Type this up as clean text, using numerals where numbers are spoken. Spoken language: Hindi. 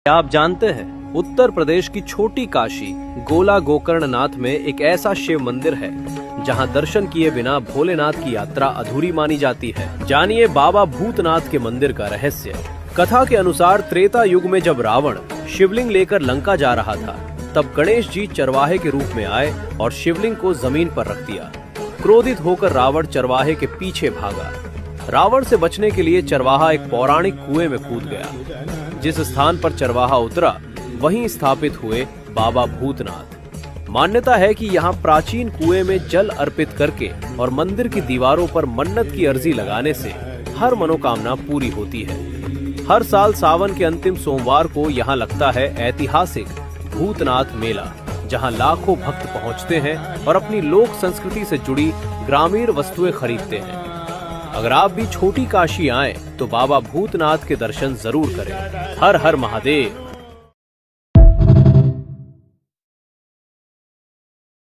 आप जानते हैं उत्तर प्रदेश की छोटी काशी गोला गोकर्णनाथ में एक ऐसा शिव मंदिर है जहां दर्शन किए बिना भोलेनाथ की यात्रा अधूरी मानी जाती है। जानिए बाबा भूतनाथ के मंदिर का रहस्य। कथा के अनुसार त्रेता युग में जब रावण शिवलिंग लेकर लंका जा रहा था, तब गणेश जी चरवाहे के रूप में आए और शिवलिंग को जमीन पर रख दिया। क्रोधित होकर रावण चरवाहे के पीछे भागा। रावण से बचने के लिए चरवाहा एक पौराणिक कुएं में कूद गया। जिस स्थान पर चरवाहा उतरा वहीं स्थापित हुए बाबा भूतनाथ। मान्यता है कि यहाँ प्राचीन कुएं में जल अर्पित करके और मंदिर की दीवारों पर मन्नत की अर्जी लगाने से हर मनोकामना पूरी होती है। हर साल सावन के अंतिम सोमवार को यहाँ लगता है ऐतिहासिक भूतनाथ मेला, जहाँ लाखों भक्त पहुँचते हैं और अपनी लोक संस्कृति से जुड़ी ग्रामीण वस्तुएं खरीदते हैं। अगर आप भी छोटी काशी आएं तो बाबा भूतनाथ के दर्शन जरूर करें। हर हर महादेव।